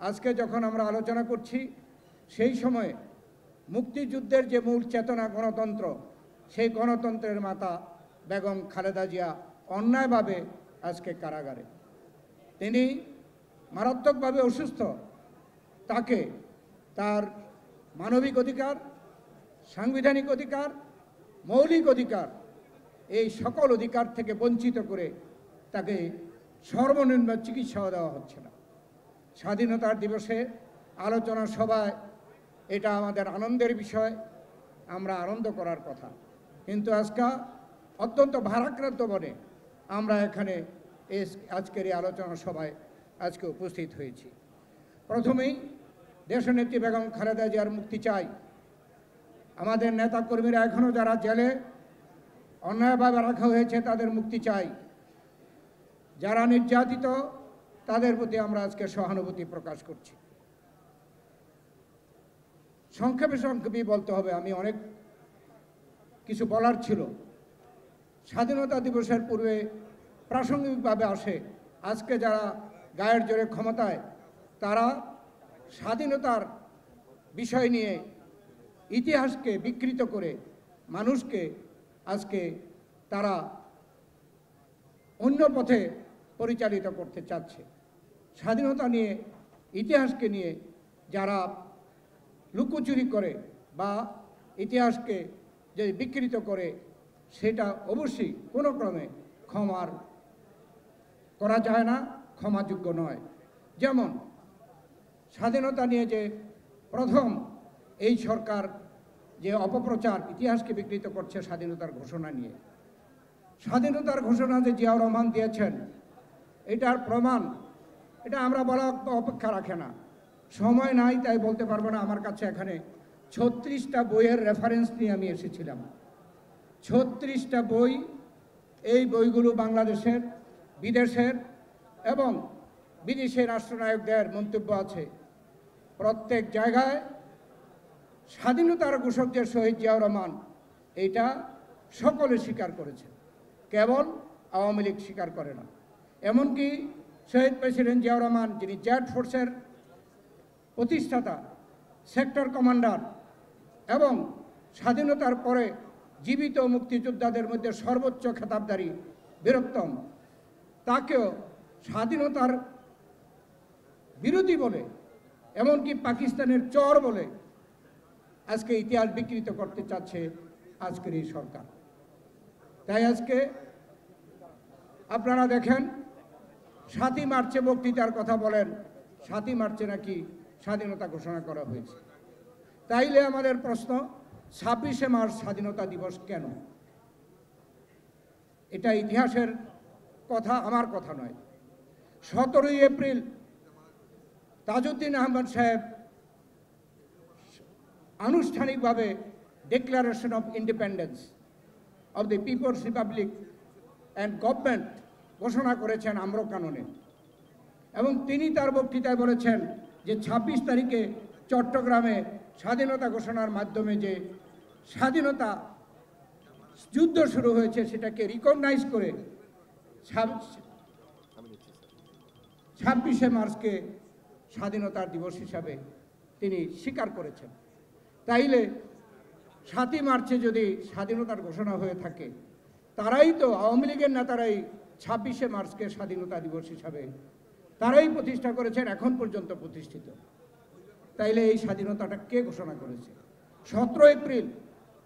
আজকে যখন আমরা আলোচনা করছি সেই সময়ে মুক্তিযুদ্ধের যে মূল চেতনা গণতন্ত্র, সেই গণতন্ত্রের মাতা বেগম খালেদা জিয়া অন্যায়ভাবে আজকে কারাগারে। তিনি মারাত্মকভাবে অসুস্থ। তাকে তার মানবিক অধিকার, সাংবিধানিক অধিকার, মৌলিক অধিকার, এই সকল অধিকার থেকে বঞ্চিত করে তাকে সর্বনিম্ন চিকিৎসাও দেওয়া হচ্ছে না। স্বাধীনতার দিবসে আলোচনা সভায় এটা আমাদের আনন্দের বিষয়, আমরা আনন্দ করার কথা, কিন্তু অত্যন্ত ভারাক্রান্ত মনে আমরা এখানে আজকের এই আলোচনা সভায় আজকে উপস্থিত হয়েছি। প্রথমেই দেশনেত্রী বেগম খালেদা জিয়ার মুক্তি চাই। আমাদের নেতাকর্মীরা এখনও যারা জেলে অন্যায়ভাবে রাখা হয়েছে তাদের মুক্তি চাই। যারা নির্যাতিত তাদের প্রতি আমরা আজকে সহানুভূতি প্রকাশ করছি। সংক্ষেপে বলতে হবে, আমি অনেক কিছু বলার ছিল। স্বাধীনতা দিবসের পূর্বে প্রাসঙ্গিকভাবে আসে, আজকে যারা গায়ের জোরে ক্ষমতায়, তারা স্বাধীনতার বিষয় নিয়ে ইতিহাসকে বিকৃত করে মানুষকে আজকে তারা অন্য পথে পরিচালিত করতে চাচ্ছে। স্বাধীনতা নিয়ে, ইতিহাসকে নিয়ে যারা লুকোচুরি করে বা ইতিহাসকে যে বিকৃত করে, সেটা অবশ্যই কোনো ক্রমে ক্ষমার করা যায় না, ক্ষমাযোগ্য নয়। যেমন স্বাধীনতা নিয়ে যে প্রথম এই সরকার যে অপপ্রচার, ইতিহাসকে বিকৃত করছে স্বাধীনতার ঘোষণা নিয়ে, স্বাধীনতার ঘোষণা যে জিয়াউর রহমান দিয়েছেন এটার প্রমাণ, এটা আমরা বলা অপেক্ষা রাখে না, সময় নাই তাই বলতে পারবো না। আমার কাছে এখানে 36টা বইয়ের রেফারেন্স নিয়ে আমি এসেছিলাম। 36টা বই, এই বইগুলো বাংলাদেশের, বিদেশের এবং বিদেশের রাষ্ট্রনায়কদের মন্তব্য আছে। প্রত্যেক জায়গায় স্বাধীনতার ঘোষক যে শহীদ জিয়াউর রহমান, এটা সকলে স্বীকার করেছে, কেবল আওয়ামী লীগ স্বীকার করে না। এমনকি শহীদ প্রেসিডেন্ট জিয়াউর রহমান, যিনি জেড ফোর্সের প্রতিষ্ঠাতা, সেক্টর কমান্ডার এবং স্বাধীনতার পরে জীবিত মুক্তিযোদ্ধাদের মধ্যে সর্বোচ্চ খেতাবধারী বীরত্তম, তাকেও স্বাধীনতার বিরোধী বলে, এমনকি পাকিস্তানের চর বলে আজকে ইতিহাস বিকৃত করতে চাচ্ছে আজকের এই সরকার। তাই আজকে আপনারা দেখেন 7ই মার্চে বক্তৃতার কথা বলেন, 7ই মার্চে নাকি স্বাধীনতা ঘোষণা করা হয়েছে। তাইলে আমাদের প্রশ্ন, 26শে মার্চ স্বাধীনতা দিবস কেন? এটা ইতিহাসের কথা, আমার কথা নয়। 17ই এপ্রিল তাজউদ্দিন আহমদ সাহেব আনুষ্ঠানিকভাবে declaration of independence of the people's republic and government ঘোষণা করেছেন আম্রকাননে, এবং তিনি তার বক্তৃতায় বলেছেন যে 26 তারিখে চট্টগ্রামে স্বাধীনতা ঘোষণার মাধ্যমে যে স্বাধীনতা যুদ্ধ শুরু হয়েছে সেটাকে রিকগনাইজ করে 26শে মার্চকে স্বাধীনতার দিবস হিসাবে তিনি স্বীকার করেছেন। তাইলে 7ই মার্চে যদি স্বাধীনতার ঘোষণা হয়ে থাকে, তারাই তো, আওয়ামী লীগের নেতারাই 26শে মার্চকে স্বাধীনতা দিবস হিসাবে তারাই প্রতিষ্ঠা করেছেন, এখন পর্যন্ত প্রতিষ্ঠিত। তাইলে এই স্বাধীনতাটা কে ঘোষণা করেছে? 17 এপ্রিল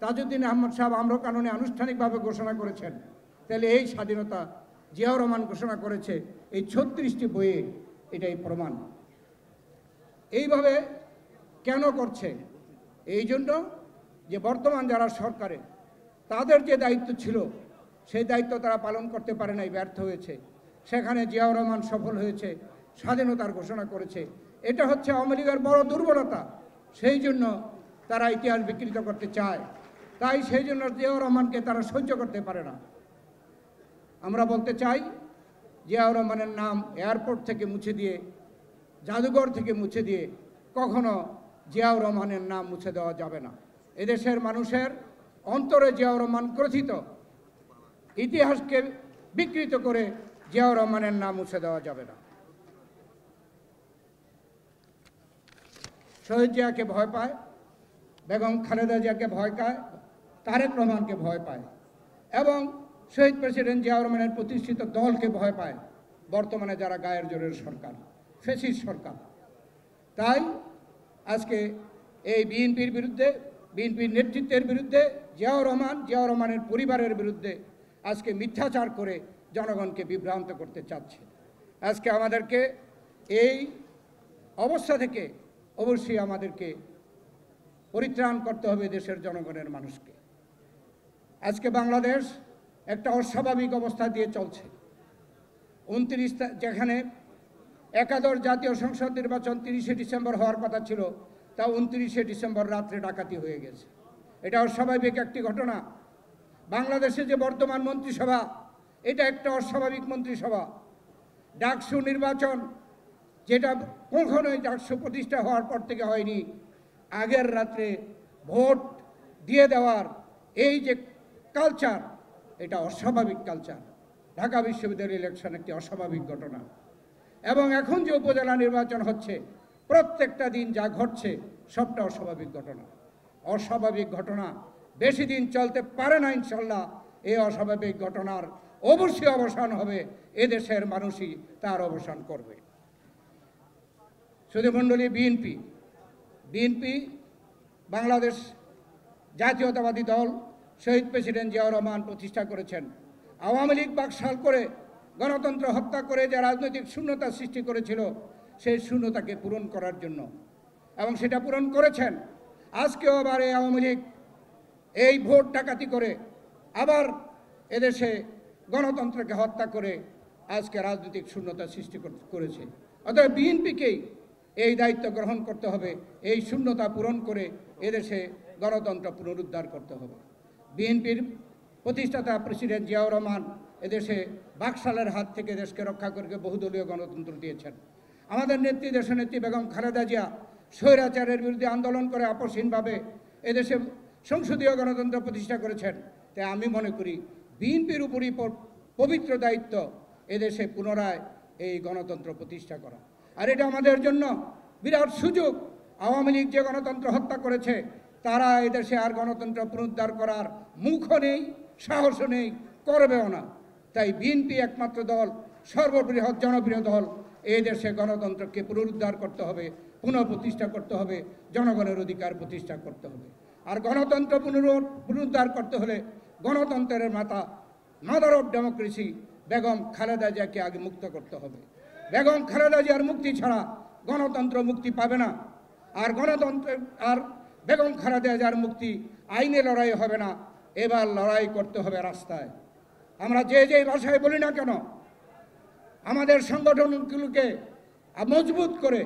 তাজউদ্দিন আহমদ সাহেব আম্রকাননে আনুষ্ঠানিকভাবে ঘোষণা করেছেন। তাহলে এই স্বাধীনতা জিয়াউর রহমান ঘোষণা করেছে, এই 36টি বইয়ে এটাই প্রমাণ। এইভাবে কেন করছে? এই জন্য যে বর্তমান যারা সরকারে, তাদের যে দায়িত্ব ছিল সেই দায়িত্ব তারা পালন করতে পারে নাই, ব্যর্থ হয়েছে। সেখানে জিয়াউর রহমান সফল হয়েছে, স্বাধীনতার ঘোষণা করেছে। এটা হচ্ছে আওয়ামী লীগের বড় দুর্বলতা। সেই জন্য তারা ইতিহাস বিকৃত করতে চায়। তাই সেই জন্য জিয়াউর রহমানকে তারা সহ্য করতে পারে না। আমরা বলতে চাই, জিয়াউর রহমানের নাম এয়ারপোর্ট থেকে মুছে দিয়ে, জাদুঘর থেকে মুছে দিয়ে কখনো জিয়াউর রহমানের নাম মুছে দেওয়া যাবে না। এদেশের মানুষের অন্তরে জিয়াউর রহমান গ্রথিত। ইতিহাসকে বিকৃত করে জিয়াউর রহমানের নাম মুছে দেওয়া যাবে না। শহীদ জিয়াকে ভয় পায়, বেগম খালেদা জিয়াকে ভয় পায়, তারেক রহমানকে ভয় পায় এবং শহীদ প্রেসিডেন্ট জিয়াউর রহমানের প্রতিষ্ঠিত দলকে ভয় পায় বর্তমানে যারা গায়ের জোরের সরকার, ফ্যাসিস্ট সরকার। তাই আজকে এই বিএনপির বিরুদ্ধে, বিএনপির নেতৃত্বের বিরুদ্ধে, জিয়াউর রহমানের পরিবারের বিরুদ্ধে আজকে মিথ্যাচার করে জনগণকে বিভ্রান্ত করতে চাচ্ছে। আজকে আমাদেরকে এই অবস্থা থেকে অবশ্যই আমাদেরকে পরিত্রাণ করতে হবে দেশের জনগণের মানুষকে। আজকে বাংলাদেশ একটা অস্বাভাবিক অবস্থা দিয়ে চলছে। 29 যেখানে একাদশ জাতীয় সংসদ নির্বাচন 30শে ডিসেম্বর হওয়ার কথা ছিল, তা 29শে ডিসেম্বর রাত্রে ডাকাতি হয়ে গেছে। এটা অস্বাভাবিক একটি ঘটনা। বাংলাদেশে যে বর্তমান মন্ত্রিসভা, এটা একটা অস্বাভাবিক মন্ত্রিসভা। ডাকসু নির্বাচন, যেটা কখনোই ডাকসু প্রতিষ্ঠা হওয়ার পর থেকে হয়নি, আগের রাত্রে ভোট দিয়ে দেওয়ার এই যে কালচার, এটা অস্বাভাবিক কালচার। ঢাকা বিশ্ববিদ্যালয় ইলেকশন একটি অস্বাভাবিক ঘটনা। এবং এখন যে উপজেলা নির্বাচন হচ্ছে, প্রত্যেকটা দিন যা ঘটছে সবটা অস্বাভাবিক ঘটনা। অস্বাভাবিক ঘটনা বেশি দিন চলতে পারে না। ইনশাল্লাহ এই অস্বাভাবিক ঘটনার অবশ্যই অবসান হবে, এদেশের মানুষই তার অবসান করবে। সুধীমণ্ডলী, বিএনপি বাংলাদেশ জাতীয়তাবাদী দল, শহীদ প্রেসিডেন্ট জিয়াউর রহমান প্রতিষ্ঠা করেছেন। আওয়ামী লীগ বাকশাল করে, গণতন্ত্র হত্যা করে যে রাজনৈতিক শূন্যতা সৃষ্টি করেছিল, সেই শূন্যতাকে পূরণ করার জন্য, এবং সেটা পূরণ করেছেন। আজকেও আবার এই আওয়ামী লীগ এই ভোট ডাকাতি করে আবার এদেশে গণতন্ত্রকে হত্যা করে আজকে রাজনৈতিক শূন্যতা সৃষ্টি করেছে। অতএব বিএনপিকেই এই দায়িত্ব গ্রহণ করতে হবে, এই শূন্যতা পূরণ করে এদেশে গণতন্ত্র পুনরুদ্ধার করতে হবে। বিএনপির প্রতিষ্ঠাতা প্রেসিডেন্ট জিয়াউর রহমান এদেশে বাকশালের হাত থেকে দেশকে রক্ষা করে বহুদলীয় গণতন্ত্র দিয়েছেন। আমাদের নেত্রী, দেশনেত্রী বেগম খালেদা জিয়া স্বৈরাচারের বিরুদ্ধে আন্দোলন করে আপসহীনভাবে এদেশে সংসদীয় গণতন্ত্র প্রতিষ্ঠা করেছেন। তাই আমি মনে করি বিএনপির উপরই পবিত্র দায়িত্ব এদেশে পুনরায় এই গণতন্ত্র প্রতিষ্ঠা করা। আর এটা আমাদের জন্য বিরাট সুযোগ। আওয়ামী লীগ যে গণতন্ত্র হত্যা করেছে, তারা এদেশে আর গণতন্ত্র পুনরুদ্ধার করার মুখও নেই, সাহসও নেই, করবেও না। তাই বিএনপি একমাত্র দল, সর্ববৃহৎ জনপ্রিয় দল, এই দেশে গণতন্ত্রকে পুনরুদ্ধার করতে হবে, পুনঃপ্রতিষ্ঠা করতে হবে, জনগণের অধিকার প্রতিষ্ঠা করতে হবে। আর গণতন্ত্র পুনরুদ্ধার করতে হলে গণতন্ত্রের mother of democracy Begum Khaleda জিয়াকে আগে মুক্ত করতে হবে। বেগম খালেদা জিয়ার মুক্তি ছাড়া গণতন্ত্র মুক্তি পাবে না। আর বেগম খালেদা জিয়ার মুক্তি আইনে লড়াই হবে না, এবার লড়াই করতে হবে রাস্তায়। আমরা যে ভাষায় বলি না কেন, আমাদের সংগঠনগুলোকে মজবুত করে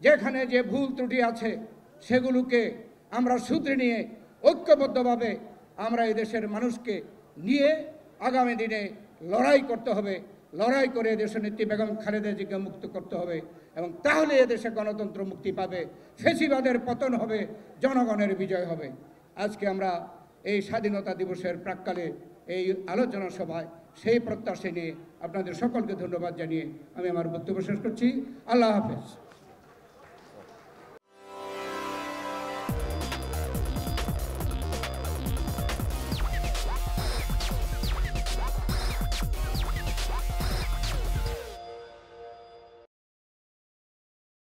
যেখানে যে ভুল ত্রুটি আছে সেগুলোকে আমরা শুধরে নিয়ে ঐক্যবদ্ধভাবে আমরা এদেশের মানুষকে নিয়ে আগামী দিনে লড়াই করতে হবে। লড়াই করে দেশের নেত্রী বেগম খালেদা জিয়াকে মুক্ত করতে হবে, এবং তাহলে এদেশে গণতন্ত্র মুক্তি পাবে, ফ্যাসিবাদের পতন হবে, জনগণের বিজয় হবে। আজকে আমরা এই স্বাধীনতা দিবসের প্রাক্কালে এই আলোচনা সভায় সেই প্রত্যাশা নিয়ে আপনাদের সকলকে ধন্যবাদ জানিয়ে আমি আমার বক্তব্য শেষ করছি। আল্লাহ হাফেজ।